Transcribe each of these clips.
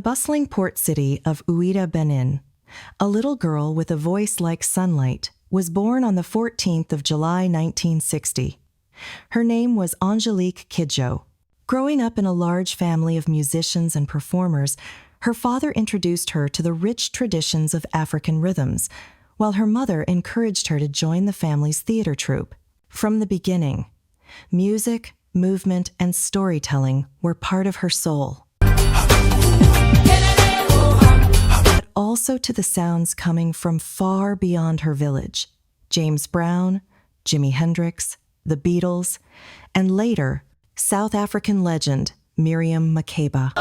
bustling port city of Ouidah, Benin, a little girl with a voice like sunlight was born on the 14th of July 1960. Her name was Angelique Kidjo. Growing up in a large family of musicians and performers, her father introduced her to the rich traditions of African rhythms, while her mother encouraged her to join the family's theater troupe. From the beginning, music, movement, and storytelling were part of her soul. But also to the sounds coming from far beyond her village: James Brown, Jimi Hendrix, the Beatles, and later, South African legend Miriam Makeba.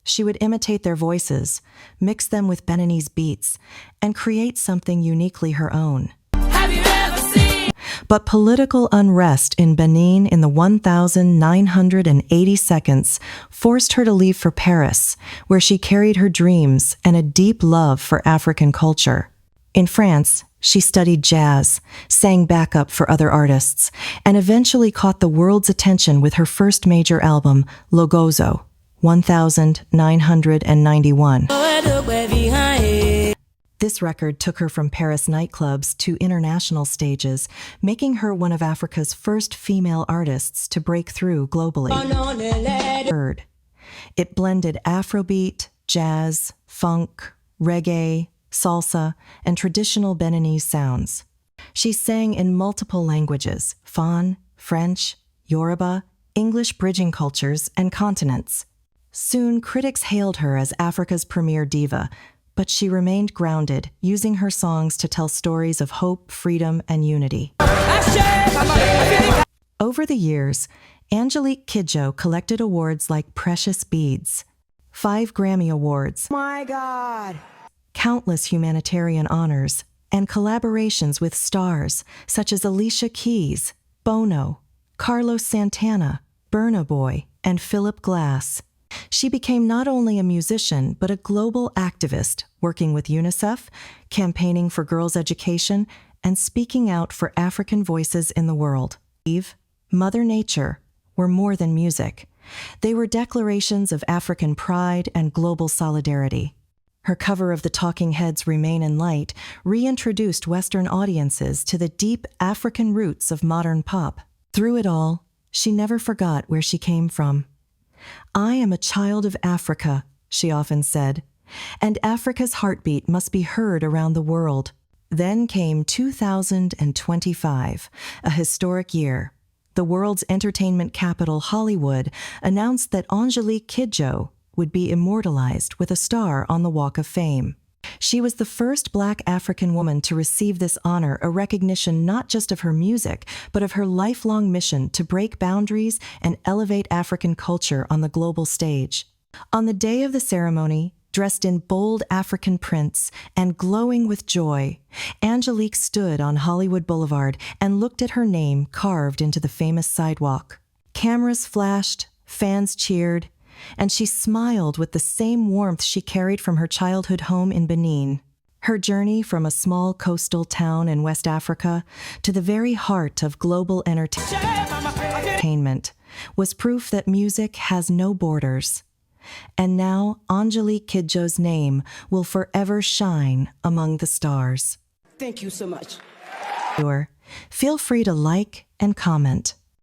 She would imitate their voices, mix them with Beninese beats, and create something uniquely her own. Have you ever seen? But political unrest in Benin in the 1980 seconds forced her to leave for Paris, where she carried her dreams and a deep love for African culture. In France, she studied jazz, sang backup for other artists, and eventually caught the world's attention with her first major album, Logozo, 1991. This record took her from Paris nightclubs to international stages, making her one of Africa's first female artists to break through globally. It blended Afrobeat, jazz, funk, reggae, salsa, and traditional Beninese sounds. She sang in multiple languages: Fon, French, Yoruba, English bridging cultures, and continents. Soon, critics hailed her as Africa's premier diva, but she remained grounded, using her songs to tell stories of hope, freedom, and unity. Over the years, Angelique Kidjo collected awards like Precious Beads, 5 Grammy Awards, My God, countless humanitarian honors, and collaborations with stars such as Alicia Keys, Bono, Carlos Santana, Burna Boy, and Philip Glass. She became not only a musician, but a global activist, working with UNICEF, campaigning for girls' education, and speaking out for African voices in the world. Mother Nature were more than music. They were declarations of African pride and global solidarity. Her cover of the Talking Heads' Remain in Light reintroduced Western audiences to the deep African roots of modern pop. Through it all, she never forgot where she came from. "I am a child of Africa," she often said, "and Africa's heartbeat must be heard around the world." Then came 2025, a historic year. The world's entertainment capital, Hollywood, announced that Angelique Kidjo would be immortalized with a star on the Walk of Fame. She was the first Black African woman to receive this honor, a recognition not just of her music, but of her lifelong mission to break boundaries and elevate African culture on the global stage. On the day of the ceremony, dressed in bold African prints and glowing with joy, Angelique stood on Hollywood Boulevard and looked at her name carved into the famous sidewalk. Cameras flashed, fans cheered, and she smiled with the same warmth she carried from her childhood home in Benin. Her journey from a small coastal town in West Africa to the very heart of global entertainment was proof that music has no borders. And now Angelique Kidjo's name will forever shine among the stars. thank you so much. Feel free to like and comment.